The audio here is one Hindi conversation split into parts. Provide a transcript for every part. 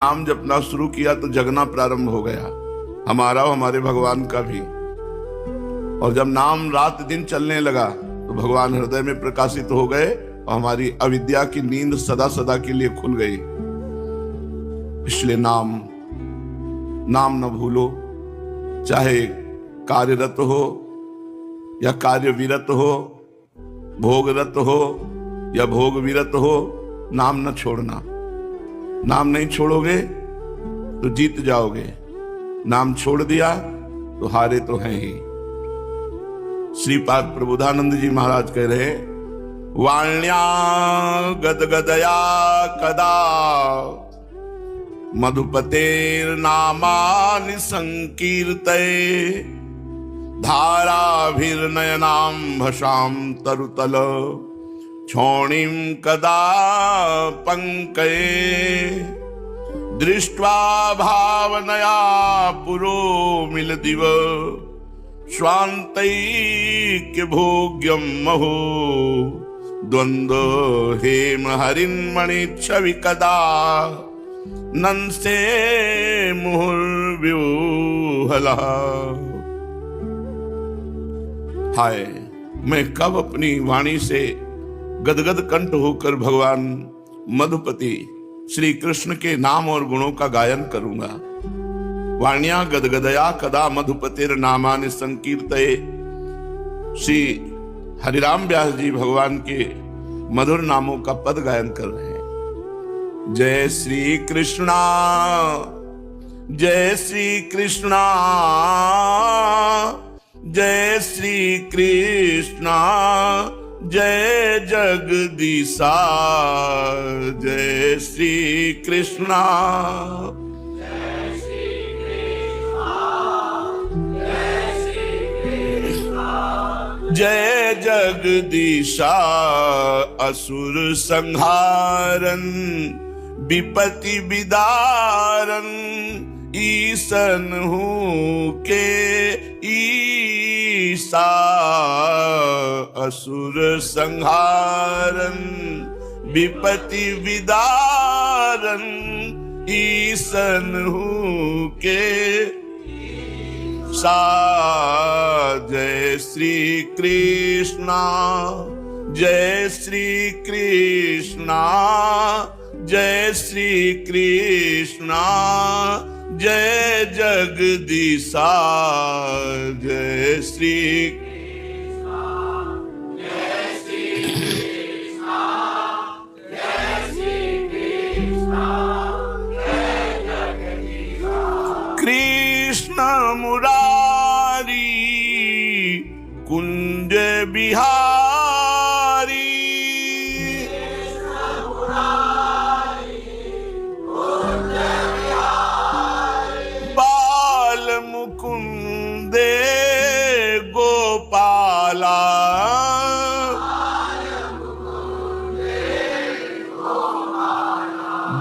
नाम जपना शुरू किया तो जगना प्रारंभ हो गया, हमारा और हमारे भगवान का भी। और जब नाम रात दिन चलने लगा तो भगवान हृदय में प्रकाशित हो गए और हमारी अविद्या की नींद सदा सदा के लिए खुल गई। इसलिए नाम न भूलो, चाहे कार्यरत हो या कार्यविरत हो, भोगरत हो या भोग विरत हो, नाम न छोड़ना। नाम नहीं छोड़ोगे तो जीत जाओगे, नाम छोड़ दिया तो हारे तो हैं ही। श्रीपाद प्रबोधानंद जी महाराज कह रहे, वाण्या गदगदया कदा मधुपतेर नामानि संकीर्तये धाराभिर्नयनां भसाम तरुतल क्षोणीं कदा पंकये दृष्ट्वा भावनया पुरो मिलदिव स्वान्तैक्य भोग्यं महो द्वंद्व हेम हरिन्मणि छवि कदा नंसे मुहुर्व्यूहला। हाय, मैं कब अपनी वाणी से गदगद कंठ होकर भगवान मधुपति श्री कृष्ण के नाम और गुणों का गायन करूंगा। वाण्या गदगदया कदा मधुपतिर नामानि संकीर्तये। श्री हरिराम व्यास जी भगवान के मधुर नामों का पद गायन कर रहे हैं। जय श्री कृष्णा, जय श्री कृष्णा, जय श्री कृष्णा, जय जगदीशा, जय श्री कृष्णा, जय श्री कृष्णा, जय श्री कृष्णा, जय जगदीशा। असुर संहारन विपत्ति विदारन ईसन हूँ के ईसा। असुर संहारन विपत्ति विदारन ईसन हूँ के सा। जय श्री कृष्णा, जय श्री कृष्णा, जय श्री कृष्णा, जय जगदीशा, जय श्री कृष्णा, जय श्री कृष्णा, जय श्री कृष्णा, जय जगदीशा। कृष्ण मुरारी कुंज बिहारी, बाल मुकुंदे गोपाला,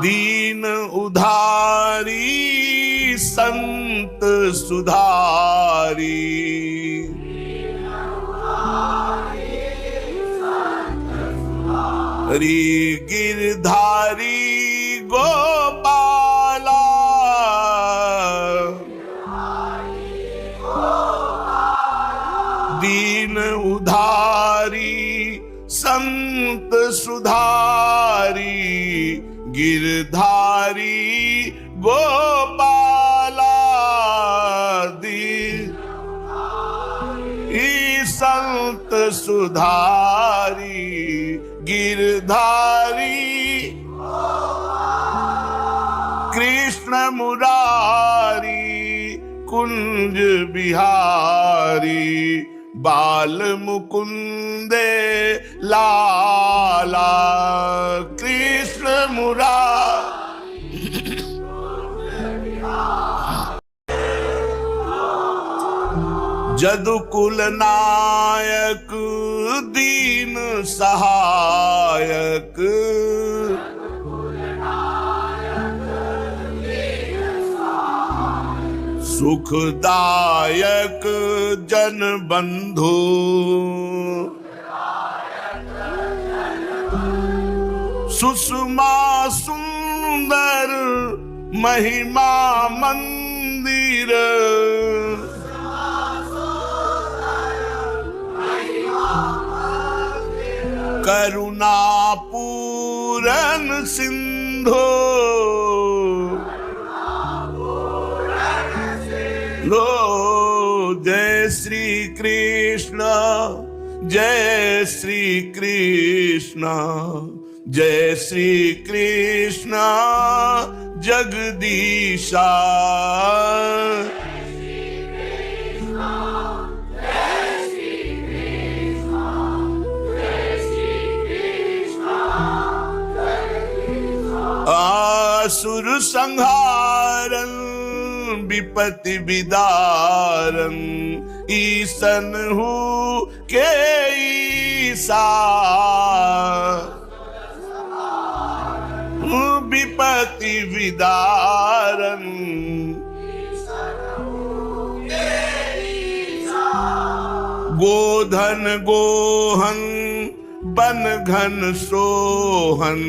दीन उधारी संत सुधारी। हरि गिरधारी गोपाला, दीन उधारी संत सुधारी। गिरधारी गोपाला, दीन संत सुधारी। गिरधारी कृष्ण मुरारी कुंज बिहारी, बाल मुकुंदे लाला। कृष्ण मुरारी जदुकुल नायक दीन सहायक। सुखदायक जन बंधु, सुषमा सुंदर महिमा मंदिर, करुणा पूरन सिंधो, लो जय श्री कृष्ण, जय श्री कृष्ण, जय श्री कृष्ण जगदीशा। असुर संहारन विपत्ति विदारन, ईसन हूँ के ईसा, विपत्ति विदारन, गोधन गोहन बन घन सोहन,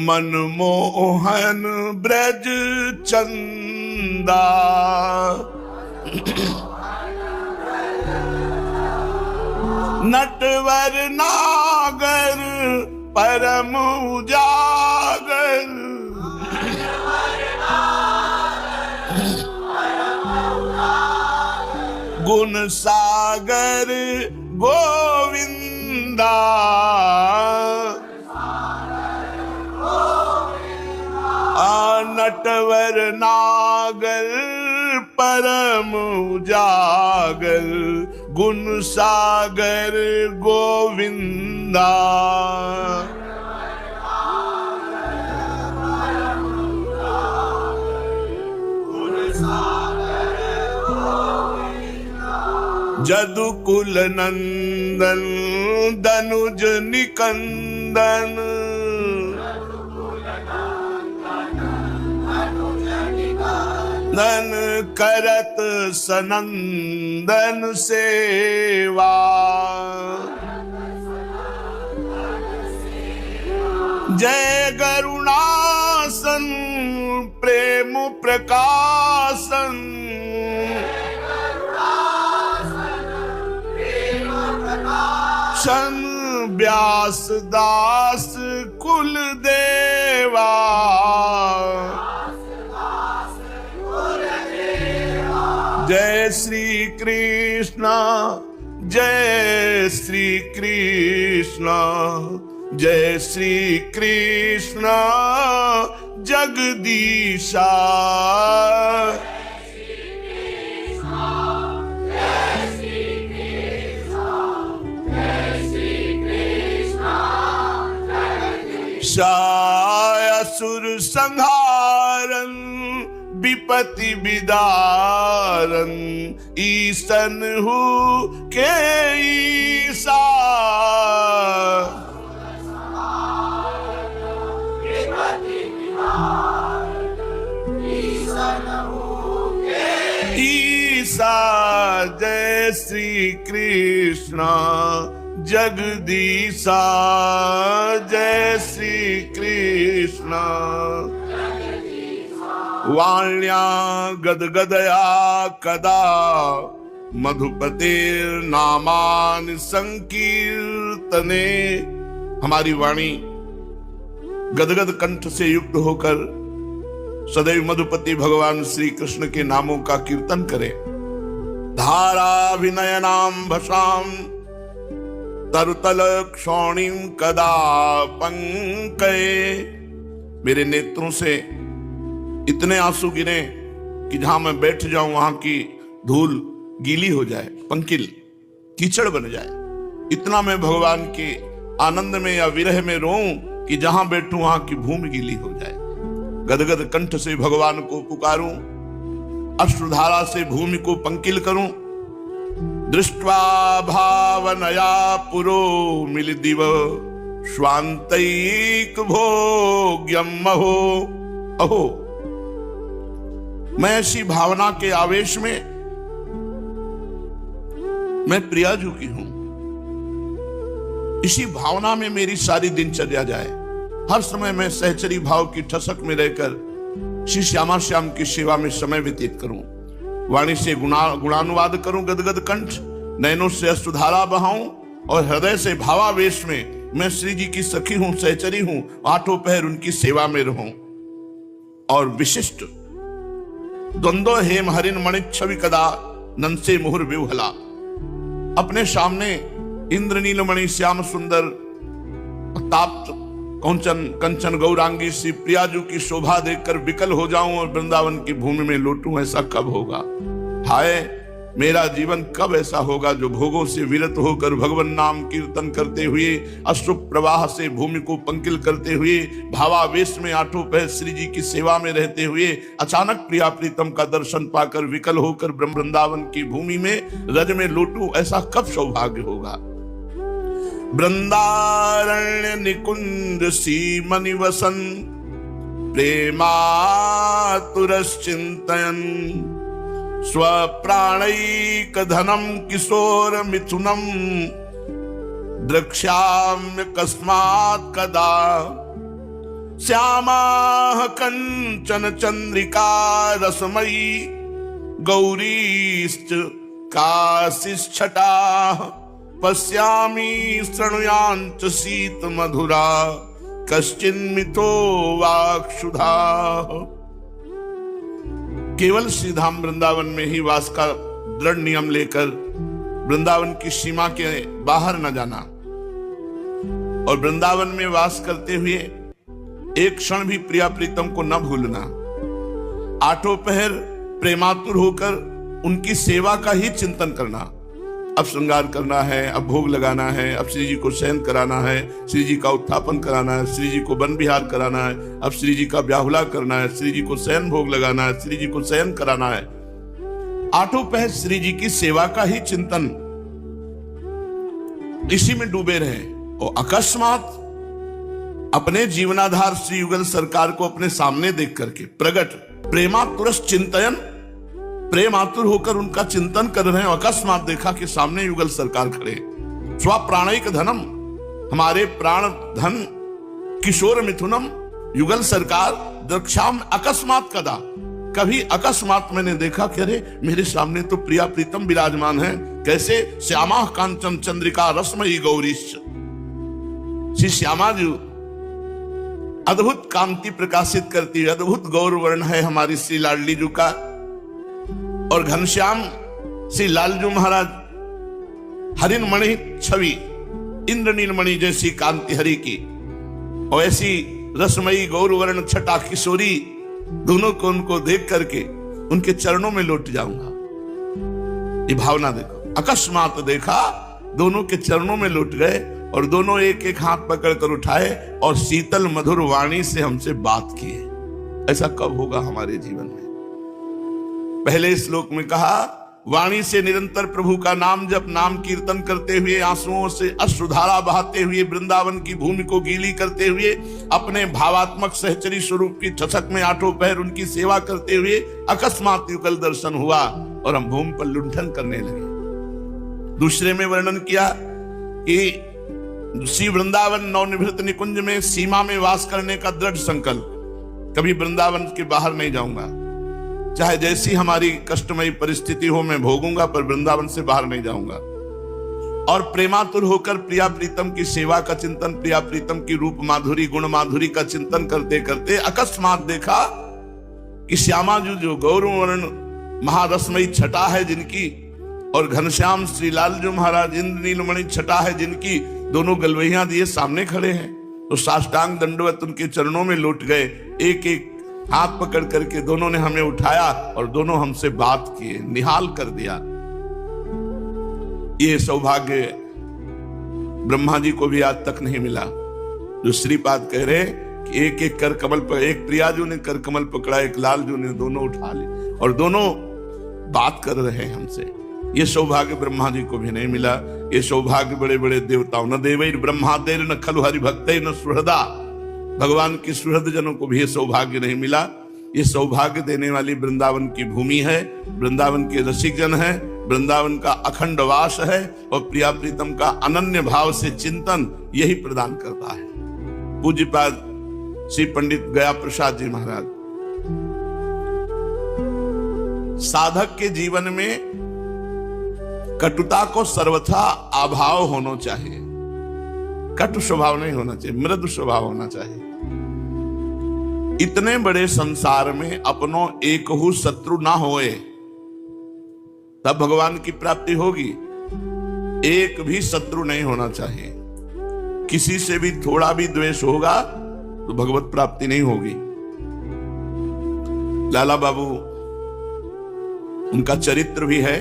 मनमोहन ब्रज चंदा, नटवर नागर परम उजागर, गुण सागर गोविंदा, नटवर नागर परम उजागर, गुण सागर गोविंदा। जदुकुल नंदन दनुज निकंदन, नन करत सनंदन सेवा, जय गरुणासन प्रेम प्रकाशन, शन व्यास दास कुल देवा, जय श्री कृष्ण, जय श्री कृष्ण, जय श्री कृष्ण जगदीशा। असुर संहारन विपत्ति विदारन, ईसन हूँ के ईसा, ईसा। जय श्री कृष्ण जगदीशा, जय श्री कृष्ण। वाण्या गदगदया कदा मधुपतेर नामान संकीर्तने, हमारी वाणी गदगद कंठ से युक्त होकर सदैव मधुपति भगवान श्री कृष्ण के नामों का कीर्तन करे। धाराभिनयनाम भसाम तरुतल क्षौणिम कदा पंकये, मेरे नेत्रों से इतने आंसू गिरे कि जहां मैं बैठ जाऊं वहां की धूल गीली हो जाए, पंकिल कीचड़ बन जाए। इतना मैं भगवान के आनंद में या विरह में रोऊं कि जहां बैठूं वहां की भूमि गीली हो जाए। गदगद कंठ से भगवान को पुकारूं, अश्रुधारा से भूमि को पंकिल करूं। दृष्ट्वा भावनया पुरो मिलिदिव स्वान्तैक भोग्यम महो। अहो, मैं ऐसी भावना के आवेश में मैं प्रियाजू की हूं। इसी भावना में मेरी सारी दिनचर्या जाए। हर समय मैं सहचरी भाव की ठसक में रहकर श्री श्यामा श्याम की सेवा में समय व्यतीत करूं। वाणी से गुणानुवाद करूं गदगद कंठ, नैनों से अश्रुधारा बहाऊं और हृदय से भावावेश में मैं श्री जी की सखी हूं, सहचरी हूं, आठों पहर उनकी सेवा में रहूं। और विशिष्ट द्वंद्व हेम हरिन मणिक छवि कदा नंसे मुहुर विवहला। अपने सामने इंद्रनील मणि श्याम सुंदर ताप्त कंचन गौरांगी सी प्रियाजू की शोभा देखकर विकल हो जाऊं और वृंदावन की भूमि में लौटूं, ऐसा कब होगा? हाय, मेरा जीवन कब ऐसा होगा जो भोगों से विरत होकर भगवान नाम कीर्तन करते हुए, अश्रु प्रवाह से भूमि को पंकिल करते हुए, भावावेश में आठों पहर श्री जी की सेवा में रहते हुए अचानक प्रिया प्रीतम का दर्शन पाकर विकल होकर वृंदावन की भूमि में रज में लौटूं, ऐसा कब सौभाग्य होगा? वृंदारण्य निकुंज सीमनि वसन प्रेमातुरश्चिन्तयन् स्वप्राणैक धनम किशोर मिथुनम द्रक्ष्याम्य कस्मात् कदा श्यामाः कंचन चंद्रिका रसमयी गौरीश्च काशिश्छटाः पश्यामि शृणुयाञ्च शीत मधुरा कश्चिन्मितो वाक्क्षुधा। केवल श्रीधाम वृंदावन में ही वास का दृढ़ नियम लेकर वृंदावन की सीमा के बाहर न जाना और वृंदावन में वास करते हुए एक क्षण भी प्रिया प्रीतम को न भूलना। आठों पहर प्रेमातुर होकर उनकी सेवा का ही चिंतन करना। अब श्रृंगार करना है, अब भोग लगाना है, अब श्री जी को शयन कराना है, श्री जी का उत्थापन कराना है, श्री जी को वन विहार कराना है, अब श्री जी का ब्याहुला करना है, श्री जी को शयन भोग लगाना है, श्री जी को शयन कराना है। आठों पहर श्री जी की सेवा का ही चिंतन, इसी में डूबे रहे। और अकस्मात अपने जीवनाधार श्री युगल सरकार को अपने सामने देख करके प्रगट प्रेमातुरस चिंतन, प्रेम आतुर होकर उनका चिंतन कर रहे हैं। अकस्मात देखा कि सामने युगल सरकार खड़े। स्वप्राणिक धनम, हमारे प्राण धन, किशोर मिथुनम, युगल सरकार, दक्षाम अकस्मात कदा, कभी अकस्मात मैंने देखा कि अरे मेरे सामने तो प्रिया प्रीतम विराजमान है। कैसे? श्यामा कांचन चंद्रिका रसमयी गौरीश्च, श्री श्यामा जी अद्भुत कांति प्रकाशित करती है, अद्भुत गौर वर्ण है हमारी श्री लाडली जी का। और घनश्याम श्री लालजू महाराज हरिन मणि छवि, इंद्रनील मणि जैसी कांति हरि की, और ऐसी रसमयी गौरवर्ण छटा किशोरी, दोनों को उनको देख करके उनके चरणों में लौट जाऊंगा। ये भावना देखो, अकस्मात देखा दोनों के चरणों में लौट गए और दोनों एक एक हाथ पकड़कर उठाए और शीतल मधुर वाणी से हमसे बात किए। ऐसा कब होगा हमारे जीवन में? पहले श्लोक में कहा, वाणी से निरंतर प्रभु का नाम जप, नाम कीर्तन करते हुए, आंसुओं से अश्रुधारा बहाते हुए, वृंदावन की भूमि को गीली करते हुए, अपने भावात्मक सहचरी स्वरूप की ठसक में आठों पहर उनकी सेवा करते हुए अकस्मात युगल दर्शन हुआ और हम भूमि पर लुंठन करने लगे। दूसरे में वर्णन किया कि श्री वृंदावन नवनिभृत निकुंज में सीमा में वास करने का दृढ़ संकल्प, कभी वृंदावन के बाहर नहीं जाऊंगा, चाहे जैसी हमारी कष्टमयी परिस्थिति हो मैं भोगूंगा, पर वृंदावन से बाहर नहीं जाऊंगा। और प्रेमातुर होकर प्रिया प्रीतम की सेवा का चिंतन, प्रिया प्रीतम की रूप माधुरी गुण माधुरी का चिंतन करते करते अकस्मात देखा कि श्यामा जी जो गौरवर्ण महारसमयी छटा है जिनकी, और घनश्याम श्री लालजू महाराज इंद्रनीलमणि छटा है जिनकी, दोनों गलवैया दिए सामने खड़े हैं। तो साष्टांग दंडवत उनके चरणों में लौट गए, एक एक हाथ पकड़ करके दोनों ने हमें उठाया और दोनों हमसे बात किए, निहाल कर दिया। ये सौभाग्य ब्रह्मा जी को भी आज तक नहीं मिला। जो श्रीपाद कह रहे कि एक एक कर कमल पर, एक प्रियाजू ने कर कमल पकड़ा, एक लालजू ने, दोनों उठा लिए और दोनों बात कर रहे हैं हमसे। ये सौभाग्य ब्रह्मा जी को भी नहीं मिला। ये सौभाग्य बड़े बड़े देवताओं, न देवैर ब्रह्मादेर न खलु हरि भक्तैर न सुहृदा, भगवान की सुहृद जनों को भी ये सौभाग्य नहीं मिला। ये सौभाग्य देने वाली वृंदावन की भूमि है, वृंदावन के रसिकजन है, वृंदावन का अखंड वास है और प्रिया प्रीतम का अनन्य भाव से चिंतन यही प्रदान करता है। पूज्यपाद श्री पंडित गया प्रसाद जी महाराज, साधक के जीवन में कटुता को सर्वथा अभाव होना चाहिए, कटु स्वभाव नहीं होना चाहिए, मृदु स्वभाव होना चाहिए। इतने बड़े संसार में अपनों एक हु शत्रु ना होए तब भगवान की प्राप्ति होगी। एक भी शत्रु नहीं होना चाहिए, किसी से भी थोड़ा भी द्वेष होगा तो भगवत प्राप्ति नहीं होगी। लाला बाबू, उनका चरित्र भी है।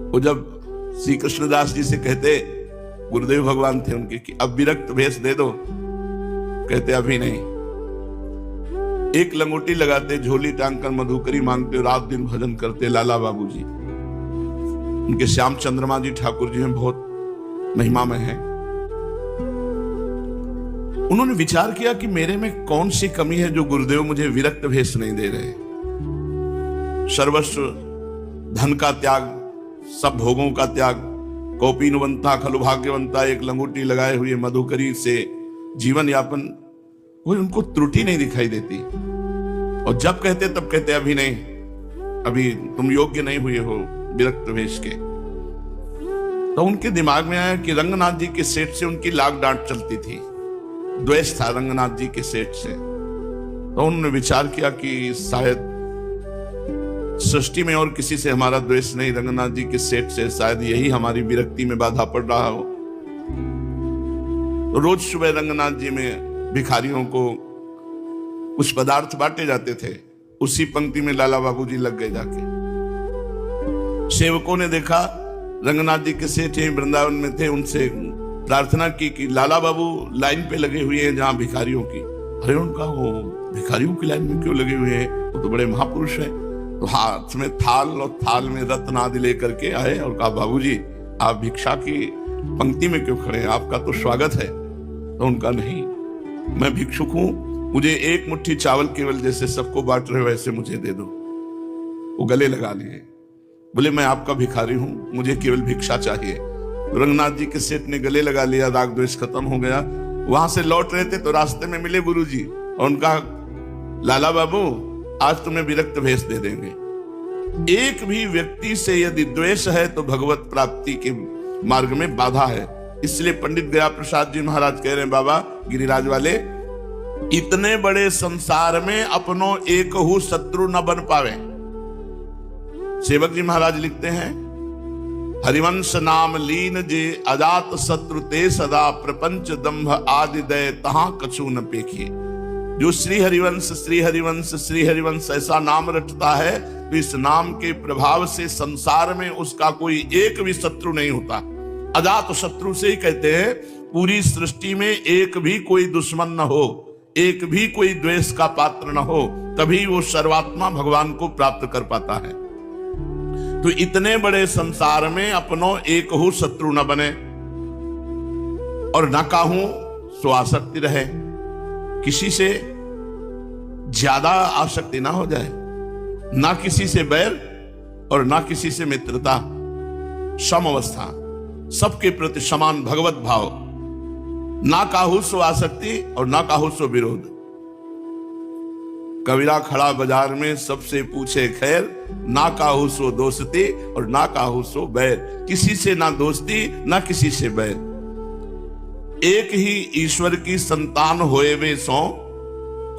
वो जब श्री कृष्णदास जी से कहते, गुरुदेव भगवान थे उनके, कि अब विरक्त भेष दे दो, कहते अभी नहीं। एक लंगोटी लगाते, झोली टांग कर मधुकरी मांगते, रात दिन भजन करते लाला बाबू जी। उनके श्याम चंद्रमा जी ठाकुर जी में बहुत महिमा में है। उन्होंने विचार किया कि मेरे में कौन सी कमी है जो गुरुदेव मुझे विरक्त भेष नहीं दे रहे। सर्वस्व धन का त्याग, सब भोगों का त्याग, कौपीनवंता खलु भाग्यवंता, एक लंगोटी लगाए हुए मधुकरी से जीवन यापन, कोई उनको त्रुटि नहीं दिखाई देती। और जब कहते तब कहते अभी नहीं, अभी तुम योग्य नहीं हुए हो विरक्त वेश के। तो उनके दिमाग में आया कि रंगनाथ जी के सेठ से उनकी लाग डांट चलती थी, द्वेष था रंगनाथ जी के सेठ से। तो उन्होंने विचार किया कि शायद सृष्टि में और किसी से हमारा द्वेष नहीं, रंगनाथ जी के सेठ से, शायद यही हमारी विरक्ति में बाधा पड़ रहा हो। तो रोज सुबह रंगनाथ जी में भिखारियों को कुछ पदार्थ बांटे जाते थे, उसी पंक्ति में लाला बाबू जी लग गए जाके। सेवकों ने देखा रंगनाथ जी के सेठ यहीं वृंदावन में थे, उनसे प्रार्थना की कि लाला बाबू लाइन पे लगे हुए हैं जहां भिखारियों की। अरे उनका, वो भिखारियों की लाइन में क्यों लगे हुए हैं, वो तो बड़े महापुरुष हैं। तो हाथ में थाल और थाल में रत्न आदि लेकर के आए और कहा, बाबूजी आप भिक्षा की पंक्ति में क्यों खड़े हैं, आपका तो स्वागत है। तो उनका, नहीं, मैं भिक्षुक हूं, मुझे एक मुट्ठी चावल केवल जैसे सबको बांट रहे वैसे मुझे दे दो। वो गले लगा लिए, बोले मैं आपका भिखारी हूं, मुझे केवल भिक्षा चाहिए। तो रंगनाथ जी के सेठ ने गले लगा लिया, राग द्वेष खत्म हो गया। वहां से लौट रहे थे तो रास्ते में मिले गुरुजी और उनका, लाला बाबू आज तुम्हें विरक्त भेष दे देंगे। एक भी व्यक्ति से यदि द्वेष है तो भगवत प्राप्ति के मार्ग में बाधा है। इसलिए पंडित गया प्रसाद जी महाराज कह रहे हैं, बाबा गिरिराज वाले, इतने बड़े संसार में अपनों एक हु शत्रु न बन पावे। सेवक जी महाराज लिखते हैं, हरिवंश नाम लीन जे अजात शत्रु ते सदा, प्रपंच दंभ आदि दय तहां कछु न पेखिए। जो श्री हरिवंश श्री हरिवंश श्री हरिवंश ऐसा नाम रटता है तो इस नाम के प्रभाव से संसार में उसका कोई एक भी शत्रु नहीं होता। अजात शत्रु से ही कहते हैं पूरी सृष्टि में एक भी कोई दुश्मन न हो, एक भी कोई द्वेष का पात्र न हो, तभी वो सर्वात्मा भगवान को प्राप्त कर पाता है। तो इतने बड़े संसार में अपनों एक हु शत्रु न बने और न काहू सो आसक्ति रहे, किसी से ज्यादा आसक्ति ना हो जाए, ना किसी से बैर और ना किसी से मित्रता, सम अवस्था, सबके प्रति समान भगवत भाव, ना काहू सो आसक्ति और ना काहू सो विरोध। कबीरा खड़ा बाजार में सबसे पूछे खैर, ना काहू सो दोस्ती और ना काहू सो बैर, किसी से ना दोस्ती ना किसी से बैर। एक ही ईश्वर की संतान होए वे सो,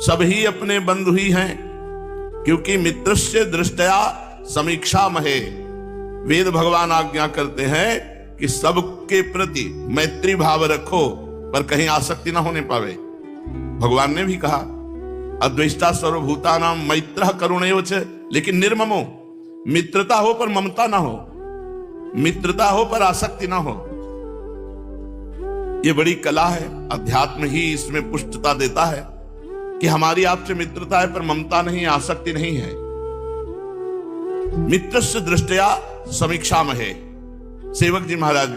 सब ही अपने बंधु ही हैं, क्योंकि मित्रस्य दृष्टया समीक्षा महे। वेद भगवान आज्ञा करते हैं कि सबके प्रति मैत्री भाव रखो, पर कहीं आसक्ति ना होने पावे। भगवान ने भी कहा, अद्वेष्टा सर्वभूतानां मैत्रः करुणैव च, लेकिन निर्ममो, मित्रता हो पर ममता ना हो, मित्रता हो पर आसक्ति ना हो। ये बड़ी कला है, अध्यात्म ही इसमें पुष्टता देता है कि हमारी आपसे मित्रता है पर ममता नहीं, आसक्ति नहीं है। मित्रस्य दृष्टया समीक्षा महे। सेवक जी महाराज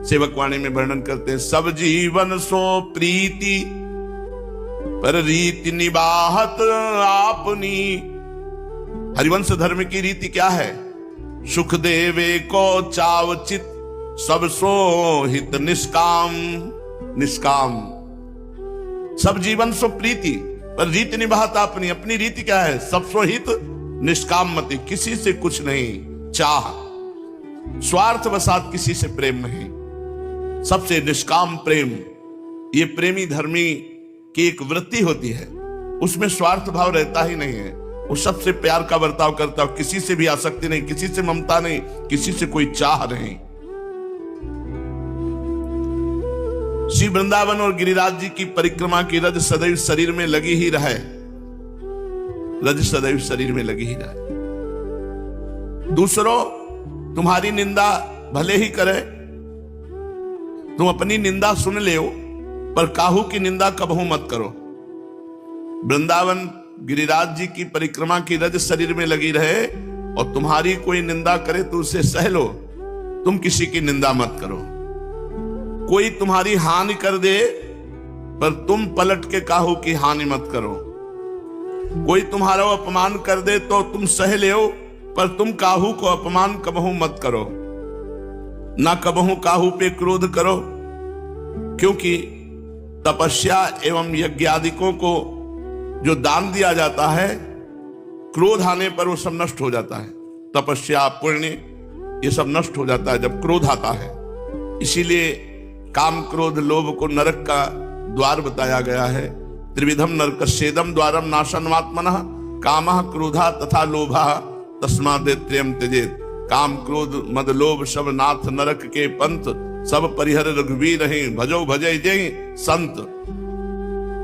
सेवक वाणी में वर्णन करते हैं, सब जीवन सो प्रीति पर रीति निबाहत आपनी। हरिवंश धर्म की रीति क्या है? सुख देवे को चावचित, सब सो हित निष्काम। निष्काम सब जीवन सो प्रीति, पर रीति निभात अपनी। अपनी रीति क्या है? सब सो हित निष्काम मति, किसी से कुछ नहीं चाह, स्वार्थ वसात किसी से प्रेम नहीं, सबसे निष्काम प्रेम। ये प्रेमी धर्मी की एक वृत्ति होती है, उसमें स्वार्थ भाव रहता ही नहीं है। वो सबसे प्यार का बर्ताव करता है, किसी से भी आसक्ति नहीं, किसी से ममता नहीं, किसी से कोई चाह नहीं। श्री वृंदावन और गिरिराज जी की परिक्रमा की रज सदैव शरीर में लगी ही रहे, रज सदैव शरीर में लगी ही रहे। दूसरों तुम्हारी निंदा भले ही करे, तुम अपनी निंदा सुन ले, पर काहू की निंदा कबहू मत करो। वृंदावन गिरिराज जी की परिक्रमा की रज शरीर में लगी रहे, और तुम्हारी कोई निंदा करे तो उसे सह लो, तुम किसी की निंदा मत करो। कोई तुम्हारी हानि कर दे, पर तुम पलट के काहू की हानि मत करो। कोई तुम्हारा अपमान कर दे तो तुम सह ले, पर तुम काहू को अपमान कबहू मत करो। ना कबहू काहू पे क्रोध करो, क्योंकि तपस्या एवं यज्ञादिकों को जो दान दिया जाता है, क्रोध आने पर वो सब नष्ट हो जाता है। तपस्या पुण्य ये सब नष्ट हो जाता है जब क्रोध आता है। इसीलिए काम क्रोध लोभ को नरक का द्वार बताया गया है। त्रिविधम नरकस्येदम द्वारम नाशनमात्मनः कामः क्रोधा तथा लोभः तस्मात् त्रयम् त्यजेत्। काम क्रोध मद लोभ सब नाथ नरक के पंथ, सब परिहर रघुवीर हैं भजो भजय जय संत।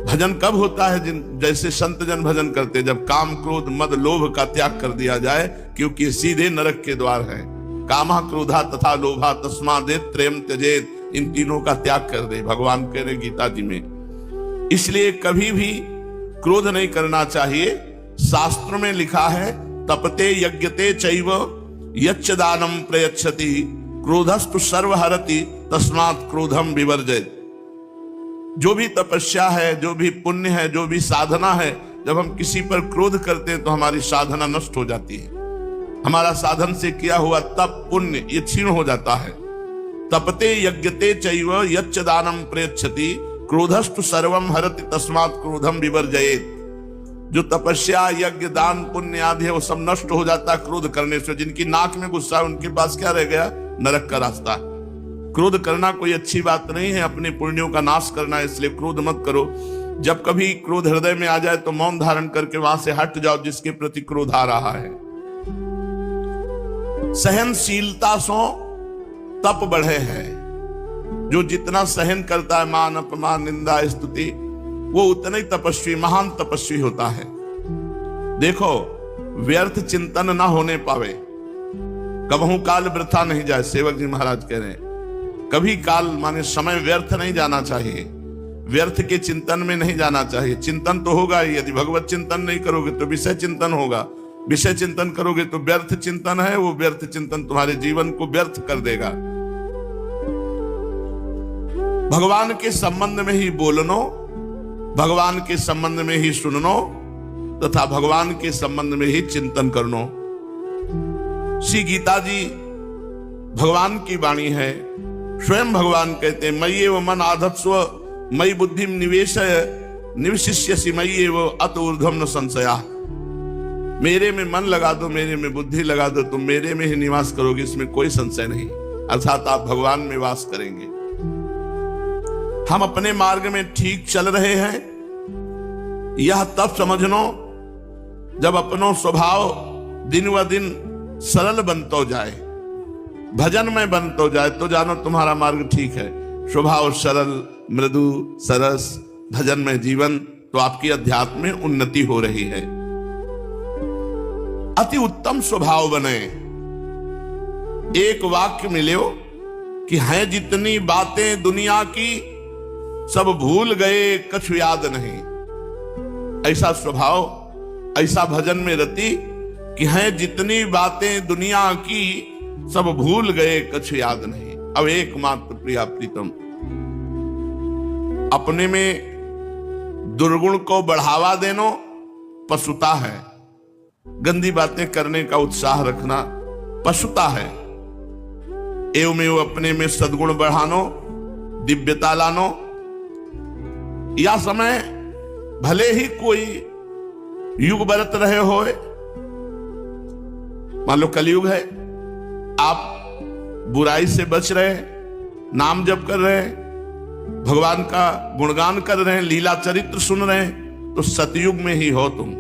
भजन कब होता है? जैसे संत जन भजन करते, जब काम क्रोध मद लोभ का त्याग कर दिया जाए, क्योंकि सीधे नरक के द्वार है। कामः क्रोधा तथा लोभा तस्मात् त्रयम् त्यजेत्, इन तीनों का त्याग कर दे, भगवान कह रहे गीता जी में। इसलिए कभी भी क्रोध नहीं करना चाहिए। शास्त्रों में लिखा है तपते यज्ञते चैव यच्च दानम प्रयच्छति क्रोधस्तु सर्वहरति तस्मात् क्रोधम विवर्जयेत्। जो भी तपस्या है, जो भी पुण्य है, जो भी साधना है, जब हम किसी पर क्रोध करते हैं तो हमारी साधना नष्ट हो जाती है। हमारा साधन से किया हुआ तप पुण्य ये क्षीण हो जाता है। तपते यज्ञते चैव यच्च दानम प्रयच्छति क्रोधस्तु सर्वम हरति तस्मात् क्रोधम विवर्जयेत्। जो तपस्या यज्ञ दान पुण्य आदि है वो सब नष्ट हो जाता है क्रोध करने से। जिनकी नाक में गुस्सा है उनके पास क्या रह गया? नरक का रास्ता। क्रोध करना कोई अच्छी बात नहीं है, अपने पुण्यों का नाश करना है, इसलिए क्रोध मत करो। जब कभी क्रोध हृदय में आ जाए तो मौन धारण करके वहां से हट जाओ जिसके प्रति क्रोध आ रहा है। सहनशीलता सो तप बढ़े है। जो जितना सहन करता है मान अपमान निंदा स्तुति, वो उतना ही तपस्वी महान तपस्वी होता है। देखो व्यर्थ चिंतन ना होने पावे, कबहू काल वृथा नहीं जाए। सेवक जी महाराज कह रहे हैं कभी काल माने समय व्यर्थ नहीं जाना चाहिए, व्यर्थ के चिंतन में नहीं जाना चाहिए। चिंतन तो होगा ही, यदि भगवत चिंतन नहीं करोगे तो विषय चिंतन होगा, विषय चिंतन करोगे तो व्यर्थ चिंतन है, वो व्यर्थ चिंतन तुम्हारे जीवन को व्यर्थ कर देगा। भगवान के संबंध में ही बोलनो, भगवान के संबंध में ही सुननो तथा भगवान के संबंध में ही चिंतन करनो। श्री गीता जी भगवान की वाणी है। स्वयं भगवान कहते हैं मयि एव मन आधत्स्व मयि बुद्धिम निवेशय निवशिष्यसि मयि एव अत ऊर्ध्वं न संशयः। मेरे में मन लगा दो, मेरे में बुद्धि लगा दो, तुम मेरे में ही निवास करोगे, इसमें कोई संशय नहीं। अर्थात आप भगवान में वास करेंगे। हम अपने मार्ग में ठीक चल रहे हैं, यह तब समझनो जब अपनो स्वभाव दिन व दिन सरल बनतो जाए, भजन में बनतो जाए, तो जानो तुम्हारा मार्ग ठीक है। स्वभाव सरल मृदु सरस भजन में जीवन, तो आपकी अध्यात्म में उन्नति हो रही है। अति उत्तम स्वभाव बने। एक वाक्य मिले कि हैं जितनी बातें दुनिया की सब भूल गए कछु याद नहीं। ऐसा स्वभाव, ऐसा भजन में रति कि हैं जितनी बातें दुनिया की सब भूल गए कछु याद नहीं। अब एकमात्र प्रिया प्रीतम, अपने में दुर्गुण को बढ़ावा देना पशुता है, गंदी बातें करने का उत्साह रखना पशुता है। एवं अपने में सद्गुण बढ़ानो, दिव्यता लानो। या समय भले ही कोई युग बरत रहे हो, मान लो कलयुग है, आप बुराई से बच रहे, नाम जप कर रहे, भगवान का गुणगान कर रहे हैं, लीला चरित्र सुन रहे हैं, तो सतयुग में ही हो तुम,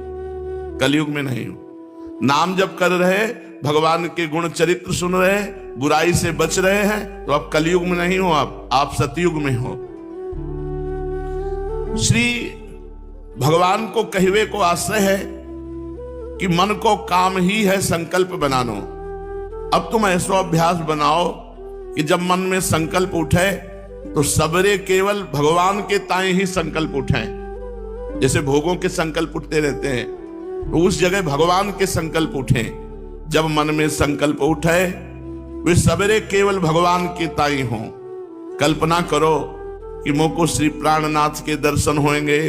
कलयुग में नहीं हो। नाम जप कर रहे, भगवान के गुण चरित्र सुन रहे, बुराई से बच रहे हैं, तो आप कलयुग में नहीं हो, आप सतयुग में हो। श्री भगवान को कहिवे को आश्रय है कि मन को काम ही है संकल्प बनानो। अब तुम ऐसा अभ्यास बनाओ कि जब मन में संकल्प उठे तो सबरे केवल भगवान के ताई ही संकल्प उठे। जैसे भोगों के संकल्प उठते रहते हैं, तो उस जगह भगवान के संकल्प उठे। जब मन में संकल्प उठे वे सबरे केवल भगवान के ताई हों। कल्पना करो कि मुझको श्री प्राणनाथ के दर्शन होंगे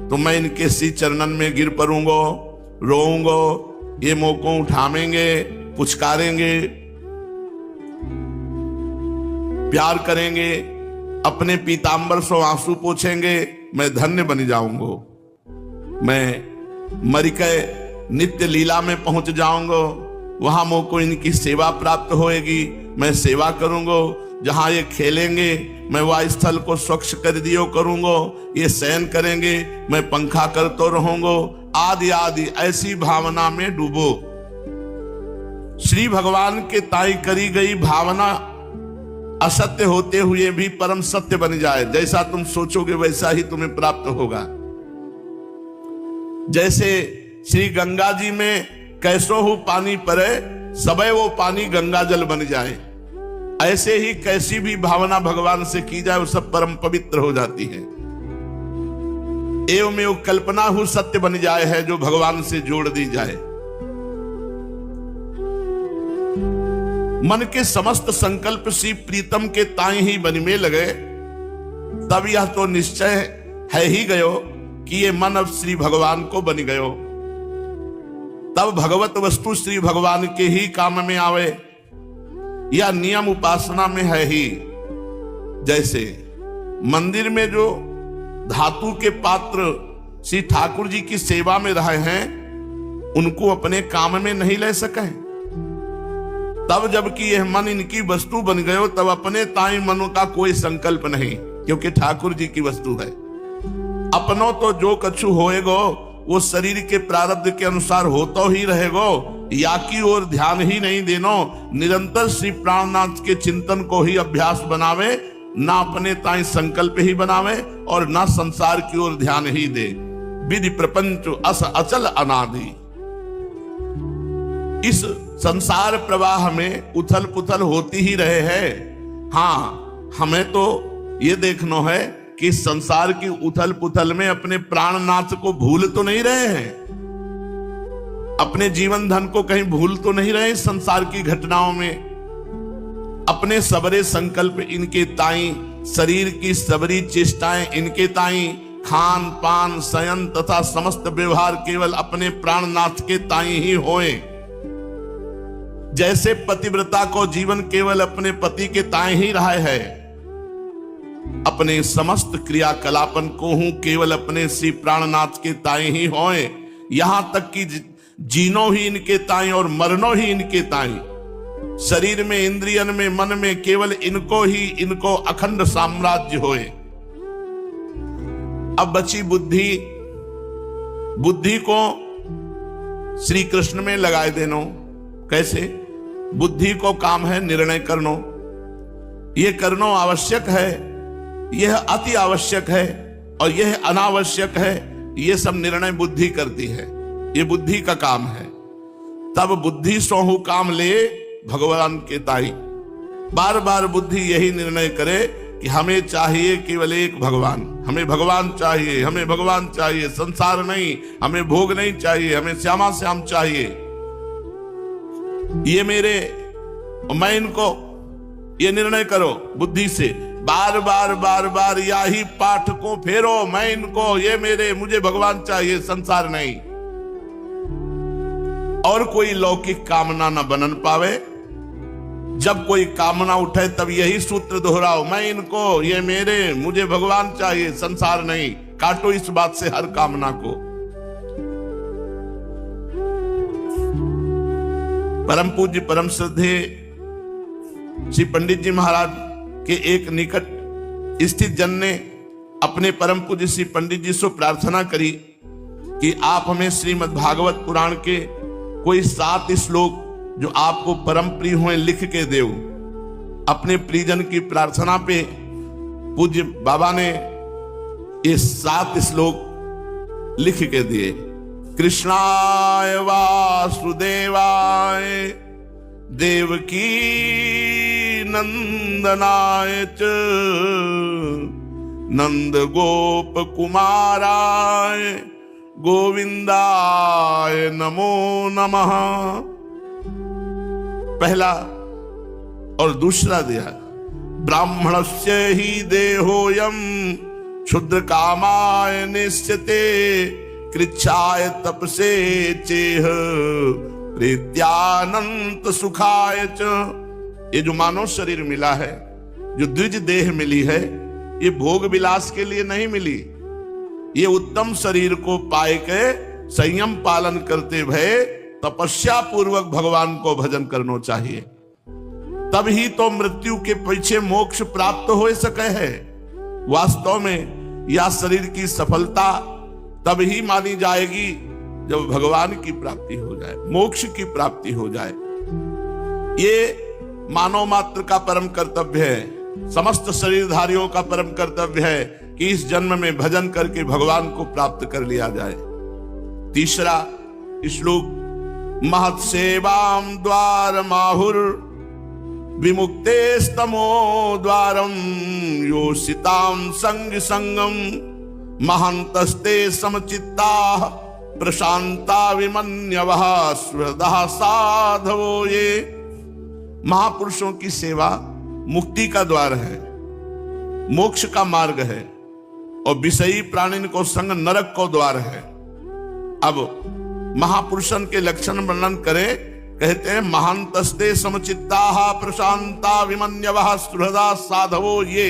तो मैं इनके श्री चरणन में गिर पड़ूंगा, रोऊंगा, ये मोको उठावेंगे, पुचकारेंगे, प्यार करेंगे, अपने पीतांबर से आंसू पोछेंगे, मैं धन्य बन जाऊंगा, मैं मरिके नित्य लीला में पहुंच जाऊंगा, वहां मोको इनकी सेवा प्राप्त होएगी, मैं सेवा करूंगा, जहां ये खेलेंगे मैं वह स्थल को स्वच्छ कर दियो करूंगा, ये शयन करेंगे मैं पंखा करतो रहूंगा, आदि आदि ऐसी भावना में डूबो। श्री भगवान के ताई करी गई भावना असत्य होते हुए भी परम सत्य बन जाए। जैसा तुम सोचोगे वैसा ही तुम्हें प्राप्त होगा। जैसे श्री गंगा जी में कैसो हो पानी परे, सबे वो पानी गंगा जल बन जाए, ऐसे ही कैसी भी भावना भगवान से की जाए वो सब परम पवित्र हो जाती है। एवं एवं कल्पना हो सत्य बन जाए है जो भगवान से जोड़ दी जाए। मन के समस्त संकल्प श्री प्रीतम के ताई ही बन में लगे, तब यह तो निश्चय है ही गयो कि ये मन अब श्री भगवान को बन गयो। तब भगवत वस्तु श्री भगवान के ही काम में आवे, या नियम उपासना में है ही। जैसे मंदिर में जो धातु के पात्र श्री ठाकुर जी की सेवा में रहे हैं, उनको अपने काम में नहीं ले सके, तब जबकि यह मन इनकी वस्तु बन गयो, तब अपने ताई मनो का कोई संकल्प नहीं, क्योंकि ठाकुर जी की वस्तु है। अपनों तो जो कछु होएगो वो शरीर के प्रारब्ध के अनुसार होता ही रहेगो, या की ओर ध्यान ही नहीं देनो। निरंतर श्री प्राणनाथ के चिंतन को ही अभ्यास बनावे, ना अपने ताई संकल्प ही बनावे और ना संसार की ओर ध्यान ही दे। विधि प्रपंच अस अचल अनादि। इस संसार प्रवाह में उथल पुथल होती ही रहे हैं। हाँ, हमें तो ये देखना है कि संसार की उथल पुथल में अपने प्राणनाथ को भूल तो नहीं रहे हैं, अपने जीवन धन को कहीं भूल तो नहीं रहे संसार की घटनाओं में। अपने सबरे संकल्प इनके ताई, शरीर की सबरी चेष्टाएं इनके ताई, खान पान शयन तथा समस्त व्यवहार केवल अपने प्राणनाथ के ताई ही होए। जैसे पतिव्रता को जीवन केवल अपने पति के ताई ही रहा है, अपने समस्त क्रियाकलापन को हूं केवल अपने श्री प्राणनाथ के ताई ही होए। यहां तक कि जीनो ही इनके ताई और मरनो ही इनके ताई। शरीर में, इंद्रियन में, मन में केवल इनको ही, इनको अखंड साम्राज्य होए। अब बची बुद्धि, बुद्धि को श्री कृष्ण में लगाए देनो। कैसे? बुद्धि को काम है निर्णय करनो, ये करनो आवश्यक है, यह अति आवश्यक है और यह अनावश्यक है, यह सब निर्णय बुद्धि करती है, ये बुद्धि का काम है। तब बुद्धि सोहू काम ले भगवान के ताई। बार बार बुद्धि यही निर्णय करे कि हमें चाहिए केवल एक भगवान, हमें भगवान चाहिए, हमें भगवान चाहिए, संसार नहीं, हमें भोग नहीं चाहिए, हमें श्यामा श्याम चाहिए, ये मेरे, मैं इनको, ये निर्णय करो बुद्धि से। बार बार बार बार यही पाठ को फेरो, मैं इनको, ये मेरे, मुझे भगवान चाहिए, संसार नहीं। और कोई लौकिक कामना न बनन पावे। जब कोई कामना उठे तब यही सूत्र दोहराओ, मैं इनको, ये मेरे, मुझे भगवान चाहिए, संसार नहीं। काटो इस बात से हर कामना को। परम पूज्य परम श्रद्धेय श्री पंडित जी महाराज के एक निकट स्थित जन ने अपने परम पूज्य श्री पंडित जी से प्रार्थना करी कि आप हमें श्रीमद् भागवत पुराण के कोई 7 श्लोक जो आपको परम प्रिय हुए लिख के देव। अपने प्रियजन की प्रार्थना पे पूज्य बाबा ने ये 7 श्लोक लिख के दिए। कृष्णाय वासुदेवाय देवकी नंदनाय च नंद गोप कुमाराय गोविंदाय नमो नमः। पहला और दूसरा दिया, ब्राह्मणस्य ही देहोयम क्षुद्र कामाय निश्चते कृच्छाय तपसे चेह प्रीत्यानंत सुखाय च। ये जो मानव शरीर मिला है, जो द्विज देह मिली है, ये भोग विलास के लिए नहीं मिली। ये उत्तम शरीर को पाए के संयम पालन करते हुए तपस्या पूर्वक भगवान को भजन करना चाहिए। तब ही तो मृत्यु के पीछे मोक्ष प्राप्त हो सके है। वास्तव में यह शरीर की सफलता तब ही मानी जाएगी जब भगवान की प्राप्ति हो जाए, मोक्ष की प्राप्ति हो जाए। ये मानव मात्र का परम कर्तव्य है, समस्त शरीरधारियों का परम कर्तव्य है कि इस जन्म में भजन करके भगवान को प्राप्त कर लिया जाए। तीसरा श्लोक, महत सेवाम द्वार माहुर विमुक्ते स्तमो द्वारम योषिताम संग संगम महंतस्ते समचित्ता प्रशांता विमन्यवः स्वधा साधवो। ये महापुरुषों की सेवा मुक्ति का द्वार है, मोक्ष का मार्ग है, और विषयी प्राणिन को संग नरक को द्वार है। अब महापुरुषन के लक्षण वर्णन करें, कहते हैं महांतस्ते समचित्ता प्रशांता विमन्यवः स्वधा साधवो। ये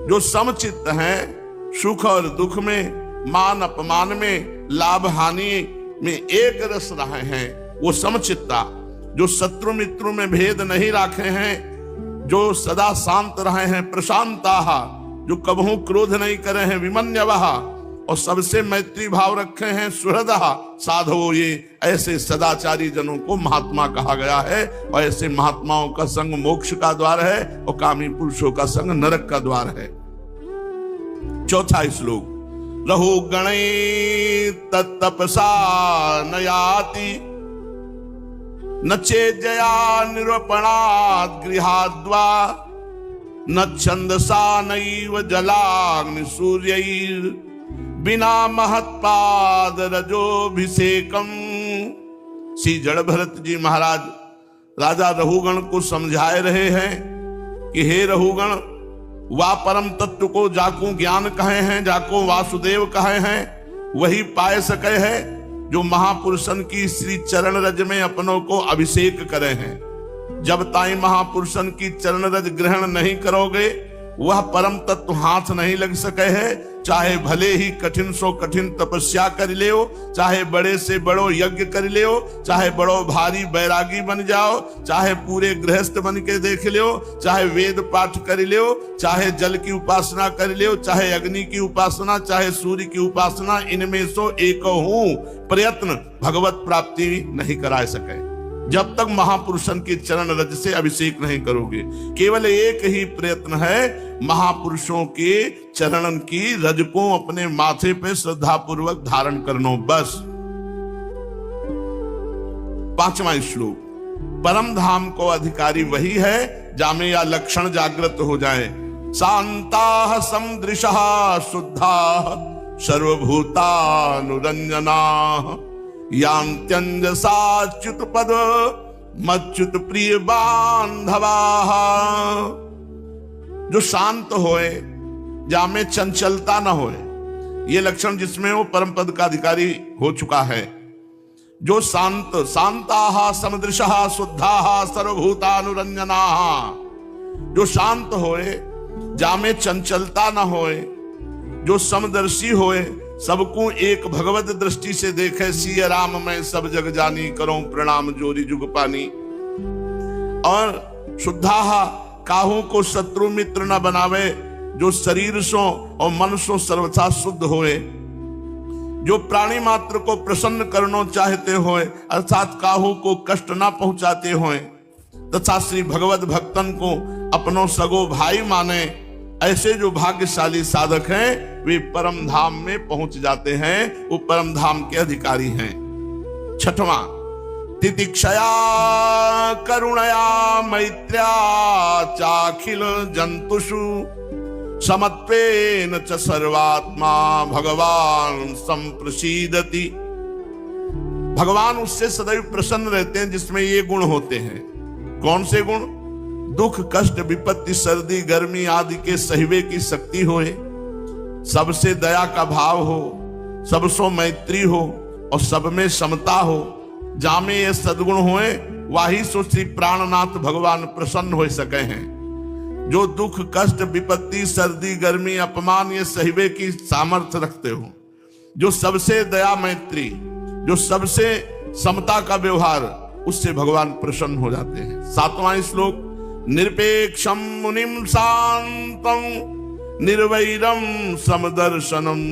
जो समचित्त हैं, सुख और दुख में, मान अपमान में, लाभ हानि में एक रस रहे हैं, वो समचित्ता। जो शत्रु मित्रों में भेद नहीं रखे हैं, जो सदा शांत रहे हैं, प्रशांता, जो कबहू क्रोध नहीं करे हैं, विमन्यवः, और सबसे मैत्री भाव रखे हैं, सुहृदः साधवो। ये ऐसे सदाचारी जनों को महात्मा कहा गया है, और ऐसे महात्माओं का संग मोक्ष का द्वार है, और कामी पुरुषों का संग नरक का द्वार है। चौथा श्लोक, रहो गणे तत्तपसा न याति न चेजया निरूपणात् गृहाद्वा न छंदसा नैव जलाग्नि सूर्यैर् बिना महत्पाद रजोभिषेकम। श्री जड़ भरत जी महाराज राजा रहुगण को समझाए रहे हैं कि हे रहुगण, वा परम तत्व को जाको ज्ञान कहे हैं, जाको वासुदेव कहे हैं, वही पाए सके है जो महापुरुषन की श्री चरण रज में अपनों को अभिषेक करे हैं। जब ताई महापुरुषन की चरण रज ग्रहण नहीं करोगे, वह परम तत्व हाथ नहीं लग सके है। चाहे भले ही कठिन सो कठिन तपस्या कर लियो, चाहे बड़े से बड़ो यज्ञ कर लियो, चाहे बड़ो भारी बैरागी बन जाओ, चाहे पूरे गृहस्थ बन के देख लियो, चाहे वेद पाठ कर लियो, चाहे जल की उपासना कर लियो, चाहे अग्नि की उपासना, चाहे सूर्य की उपासना, इनमें सो एक प्रयत्न भगवत प्राप्ति नहीं करा सके जब तक महापुरुषन के चरण रज से अभिषेक नहीं करोगे। केवल एक ही प्रयत्न है, महापुरुषों के चरणन की रज को अपने माथे पे श्रद्धा पूर्वक धारण करनो, बस। 5वां श्लोक, परम धाम को अधिकारी वही है जामे या लक्षण जागृत हो जाए। शांता समदृशः शुद्धा सर्वभूतानुरंजना यांत्यंजसाच्युत पद मच्युत प्रिय बांधवा। जो शांत होए, जामे चंचलता न होए, ये लक्षण जिसमें वो परम पद का अधिकारी हो चुका है। जो शांत, शांताः समदृशः शुद्धाः सर्वभूतानुरंजनाः, जो शांत होए, जामे चंचलता न होए, जो समदर्शी होए, सबको एक भगवत दृष्टि से देखे, सिय राम मैं सब जग जानी, करो प्रणाम जोरी जुग पानी। और शुद्धाः, काहू को शत्रु मित्र न बनावे, जो शरीर सो और मन सो सर्वथा शुद्ध होए, जो प्राणी मात्र को प्रसन्न करना चाहते होए, अर्थात काहू को कष्ट ना पहुंचाते होए, तथा श्री भगवत भक्तन को अपनों सगो भाई माने, ऐसे जो भाग्यशाली साधक हैं वे परम धाम में पहुंच जाते हैं, वो परम धाम के अधिकारी हैं। छठवां, तितिक्षया करुणया मैत्र्या चाखिल जंतुषु, समत्वेन च सर्वात्मा भगवान संप्रसीदति। भगवान उससे सदैव प्रसन्न रहते हैं जिसमें ये गुण होते हैं। कौन से गुण? दुख कष्ट विपत्ति सर्दी गर्मी आदि के सहिवे की शक्ति होए, सबसे दया का भाव हो, सबसो मैत्री हो और सब में समता हो। जामे ये सद्गुण होए, वाही सो श्री प्राणनाथ भगवान प्रसन्न हो सके हैं। जो दुख कष्ट विपत्ति सर्दी गर्मी अपमान ये सहिवे की सामर्थ्य रखते हो, जो सबसे दया मैत्री, जो सबसे समता का व्यवहार, उससे भगवान प्रसन्न हो जाते हैं। सातवां श्लोक, निरपेक्षम मुनिम शांतम निर्वैरम समदर्शनम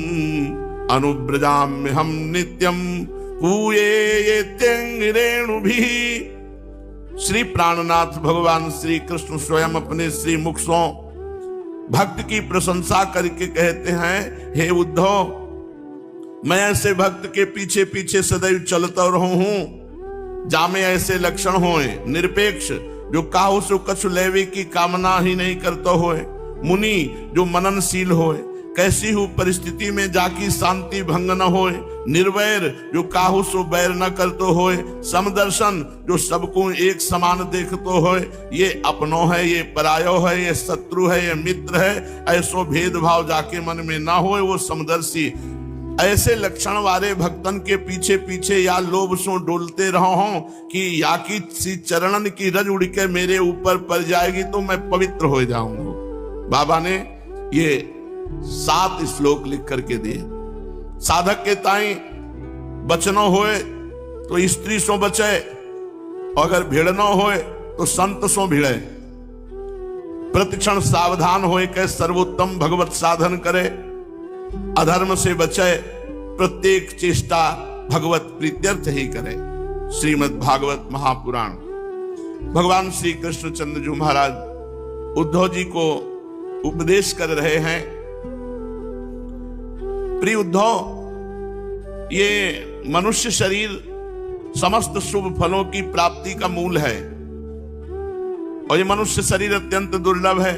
अनुव्रजाम्य हम नित्यम पूये ये त्यंगिरेणुभिः। श्री प्राणनाथ भगवान श्री कृष्ण स्वयं अपने श्री मुख से भक्त की प्रशंसा करके कहते हैं, हे उद्धव, मैं ऐसे भक्त के पीछे पीछे सदैव चलता रहूं हूं, जामे ऐसे लक्षण होए, निरपेक्ष, जो काहू से कछु लेवे की कामना ही नहीं करता होए, मुनि, जो मननशील होए, कैसी हो परिस्थिति में जाकी शांति भंग न होए, निर्वैर, जो काहू सो बैर न करतो होए, समदर्शन, जो सबको एक समान देखतो होए, ये अपनो है, ये परायो है, ये शत्रु है, ये मित्र है, ऐसो भेदभाव जाके मन में ना होए, वो समदर्शी। ऐसे लक्षण वाले भक्तन के पीछे पीछे या लोभ सो डोलते रहो हूं कि या की सी चरणन की रज उड़ के मेरे ऊपर पड़ जाएगी तो मैं पवित्र हो जाऊंगा। बाबा ने ये 7 श्लोक लिख करके दिए। साधक के ताई बचनो होए तो स्त्री सो बचे, और अगर भिड़नो होए तो संत सो भिड़े। प्रतिक्षण सावधान होए के सर्वोत्तम भगवत साधन करे, अधर्म से बचे, प्रत्येक चेष्टा भगवत प्रीत्यर्थ ही करे। श्रीमद् भागवत महापुराण। भगवान श्री कृष्णचंद्र जी महाराज उद्धव जी को उपदेश कर रहे हैं। प्रिय उद्धव, ये मनुष्य शरीर समस्त शुभ फलों की प्राप्ति का मूल है, और ये मनुष्य शरीर अत्यंत दुर्लभ है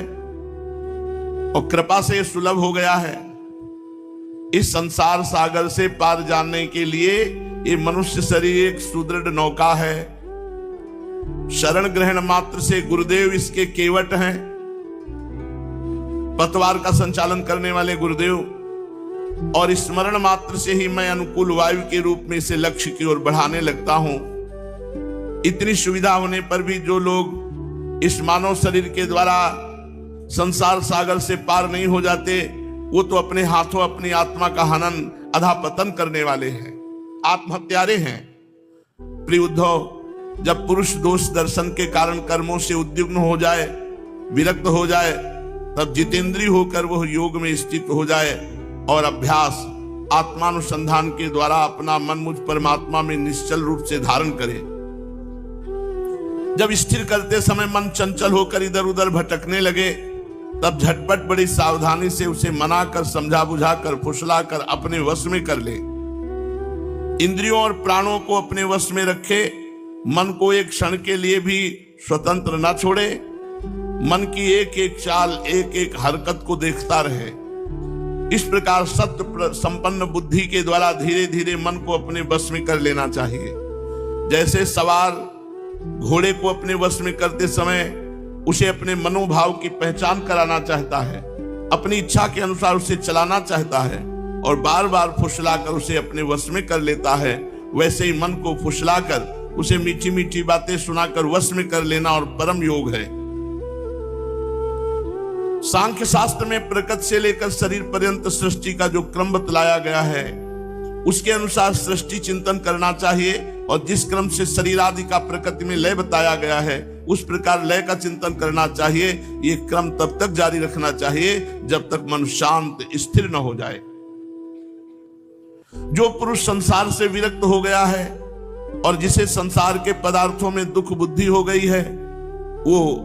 और कृपा से सुलभ हो गया है। इस संसार सागर से पार जाने के लिए ये मनुष्य शरीर एक सुदृढ़ नौका है। शरण ग्रहण मात्र से गुरुदेव इसके केवट हैं, पतवार का संचालन करने वाले गुरुदेव, और स्मरण मात्र से ही मैं अनुकूल वायु के रूप में इसे लक्ष्य की ओर बढ़ाने लगता हूं। इतनी सुविधा होने पर भी जो लोग इस मानव शरीर के द्वारा संसार सागर से पार नहीं हो जाते, वो तो अपने हाथों अपनी आत्मा का हनन अधापतन करने वाले हैं, आत्महत्यारे हैं। प्रिय उद्धव, जब पुरुष दोष दर्शन के कारण कर्मों से उद्विग्न हो जाए, विरक्त हो जाए, तब जितेंद्रिय होकर वह योग में स्थित हो जाए और अभ्यास आत्मानुसंधान के द्वारा अपना मन मुझ परमात्मा में निश्चल रूप से धारण करे। जब स्थिर करते समय मन चंचल होकर इधर उधर भटकने लगे, तब झटपट बड़ी सावधानी से उसे मना कर, समझा बुझा कर, फुसला कर अपने वश में कर ले। इंद्रियों और प्राणों को अपने वश में रखे, मन को एक क्षण के लिए भी स्वतंत्र न छोड़े, मन की एक एक चाल, एक एक हरकत को देखता रहे। इस प्रकार सत्य संपन्न बुद्धि के द्वारा धीरे धीरे मन को अपने वश में कर लेना चाहिए। जैसे सवार घोड़े को अपने वश में करते समय उसे अपने मनोभाव की पहचान कराना चाहता है, अपनी इच्छा के अनुसार उसे चलाना चाहता है और बार बार फुसलाकर उसे अपने वश में कर लेता है, वैसे ही मन को फुसलाकर उसे मीठी मीठी बातें सुनाकर वश में कर लेना और परम योग है। सांख्य शास्त्र में प्रकृति से लेकर शरीर पर्यंत सृष्टि का जो क्रम बतलाया गया है, उसके अनुसार सृष्टि चिंतन करना चाहिए और जिस क्रम से शरीर आदि का प्रकृति में लय बताया गया है, उस प्रकार लय का चिंतन करना चाहिए। ये क्रम तब तक जारी रखना चाहिए जब तक मन शांत स्थिर न हो जाए। जो पुरुष संसार से विरक्त हो गया है और जिसे संसार के पदार्थों में दुख बुद्धि हो गई है, वो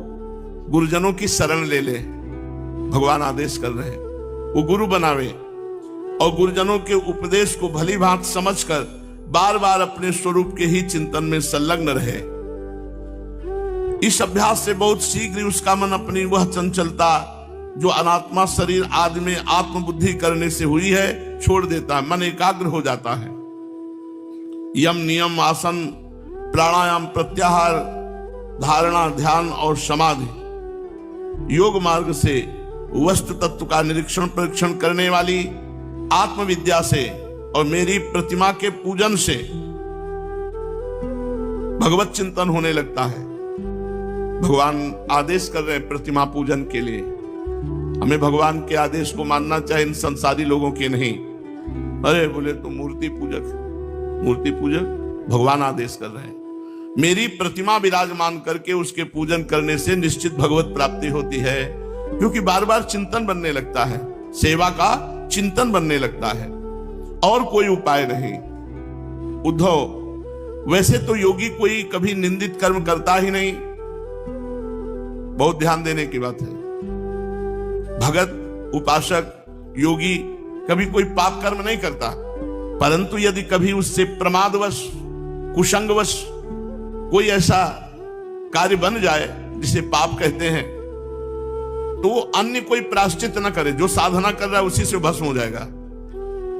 गुरुजनों की शरण ले ले। भगवान आदेश कर रहे हैं वो गुरु बनावे और गुरुजनों के उपदेश को भली भांति समझकर बार बार अपने स्वरूप के ही चिंतन में संलग्न रहे। इस अभ्यास से बहुत शीघ्र उसका मन अपनी वह चंचलता जो अनात्मा शरीर आदि में आत्मबुद्धि करने से हुई है छोड़ देता है, मन एकाग्र हो जाता है। यम नियम आसन प्राणायाम प्रत्याहार धारणा ध्यान और समाधि योग मार्ग से वस्तु तत्व का निरीक्षण परीक्षण करने वाली आत्मविद्या से और मेरी प्रतिमा के पूजन से भगवत चिंतन होने लगता है। भगवान आदेश कर रहे हैं प्रतिमा पूजन के लिए। हमें भगवान के आदेश को मानना चाहिए, इन संसारी लोगों के नहीं। अरे बोले तो मूर्ति पूजक भगवान आदेश कर रहे हैं। मेरी प्रतिमा विराजमान करके उसके पूजन करने से निश्चित भगवत प्राप्ति होती है, क्योंकि बार बार चिंतन बनने लगता है, सेवा का चिंतन बनने लगता है और कोई उपाय नहीं। उद्धव, वैसे तो योगी कोई कभी निंदित कर्म करता ही नहीं, बहुत ध्यान देने की बात है। भगत उपासक योगी कभी कोई पाप कर्म नहीं करता, परंतु यदि कभी उससे प्रमादवश कुसंगवश कोई ऐसा कार्य बन जाए जिसे पाप कहते हैं, तो अन्य कोई प्रायश्चित न करे। जो साधना कर रहा है उसी से भस्म हो जाएगा।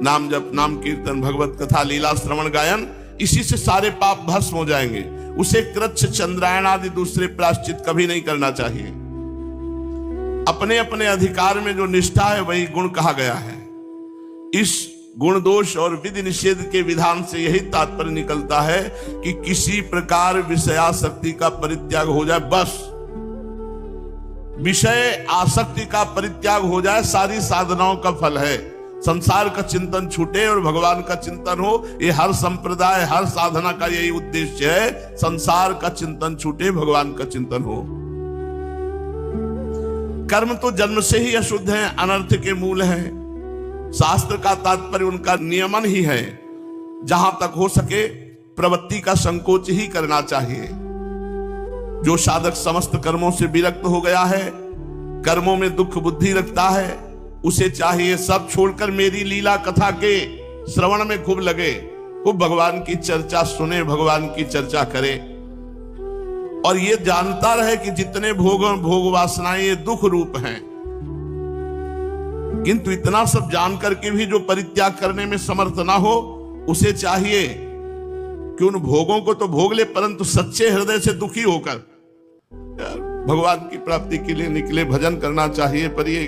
नाम जप नाम कीर्तन भगवत कथा लीला श्रवण गायन, इसी से सारे पाप भस्म हो जाएंगे। उसे कृच्छ चंद्रायण आदि दूसरे प्रायश्चित कभी नहीं करना चाहिए। अपने अपने अधिकार में जो निष्ठा है वही गुण कहा गया है। इस गुण दोष और विधि निषेध के विधान से यही तात्पर्य निकलता है कि किसी प्रकार विषयासक्ति का परित्याग हो जाए, बस विषय आसक्ति का परित्याग हो जाए, सारी साधनाओं का फल है। संसार का चिंतन छूटे और भगवान का चिंतन हो, ये हर संप्रदाय हर साधना का यही उद्देश्य है। संसार का चिंतन छूटे, भगवान का चिंतन हो। कर्म तो जन्म से ही अशुद्ध है, अनर्थ के मूल है। शास्त्र का तात्पर्य उनका नियमन ही है। जहां तक हो सके प्रवृत्ति का संकोच ही करना चाहिए। जो साधक समस्त कर्मों से विरक्त हो गया है, कर्मों में दुख बुद्धि रखता है, उसे चाहिए सब छोड़कर मेरी लीला कथा के श्रवण में खूब लगे, खूब भगवान की चर्चा सुने, भगवान की चर्चा करे और ये जानता रहे कि जितने भोग वासनाएं ये दुख रूप हैं। किंतु इतना सब जान करके भी जो परित्याग करने में समर्थ ना हो, उसे चाहिए कि उन भोगों को तो भोग ले, परंतु सच्चे हृदय से दुखी होकर भगवान की प्राप्ति के लिए निकले। भजन करना चाहिए, पर ये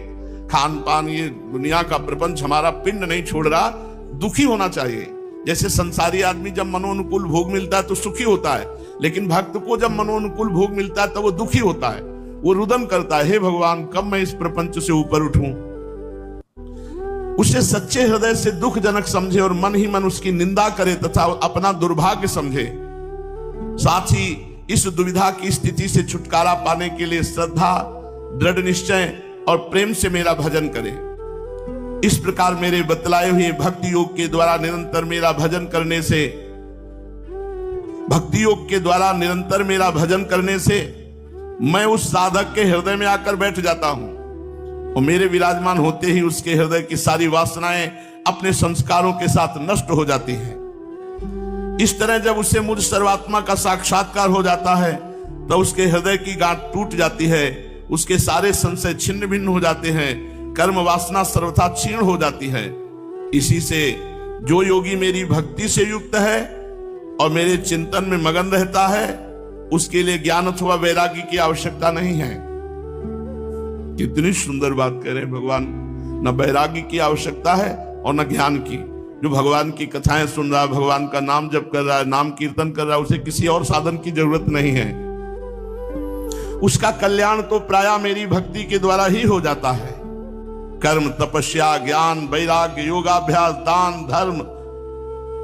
खान पान ये दुनिया का प्रपंच हमारा पिंड नहीं छोड़ रहा, दुखी होना चाहिए। जैसे संसारी आदमी जब मनोनुकूल भोग मिलता है तो सुखी होता है, लेकिन भक्त को जब मनोनुकूल भोग मिलता है तो वो दुखी होता है, वो रुदन करता है, हे भगवान कब मैं इस प्रपंच से ऊपर उठूं। उसे सच्चे हृदय से दुखजनक समझे और मन ही मन उसकी निंदा करे तथा अपना दुर्भाग्य समझे। साथ ही इस दुविधा की स्थिति से छुटकारा पाने के लिए श्रद्धा, दृढ़ निश्चय और प्रेम से मेरा भजन करे। इस प्रकार मेरे बतलाए हुए भक्ति योग के द्वारा निरंतर मेरा भजन करने से, भक्ति योग के द्वारा निरंतर मेरा भजन करने से मैं उस साधक के हृदय में आकर बैठ जाता हूं और मेरे विराजमान होते ही उसके हृदय की सारी वासनाएं अपने संस्कारों के साथ नष्ट हो जाती हैं। इस तरह जब उसे मुझ सर्वात्मा का साक्षात्कार हो जाता है तो उसके हृदय की गांठ टूट जाती है, उसके सारे संशय छिन्न भिन्न हो जाते हैं, कर्म वासना सर्वथा क्षीण हो जाती है। इसी से जो योगी मेरी भक्ति से युक्त है और मेरे चिंतन में मगन रहता है, उसके लिए ज्ञान अथवा वैराग्य की आवश्यकता नहीं है। कितनी सुंदर बात कह रहे हैं भगवान, न वैराग्य की आवश्यकता है और न ज्ञान की। जो भगवान की कथाएं सुन रहा है, भगवान का नाम जप कर रहा है, नाम कीर्तन कर रहा है, उसे किसी और साधन की जरूरत नहीं है। उसका कल्याण तो प्रायः मेरी भक्ति के द्वारा ही हो जाता है। कर्म, तपस्या, ज्ञान, वैराग्य, योगाभ्यास, दान, धर्म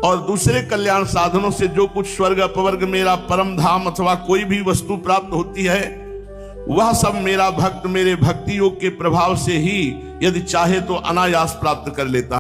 और दूसरे कल्याण साधनों से जो कुछ स्वर्ग अपवर्ग मेरा परम धाम अथवा कोई भी वस्तु प्राप्त होती है, वह सब मेरा भक्त मेरे भक्ति योग के प्रभाव से ही यदि चाहे तो अनायास प्राप्त कर लेता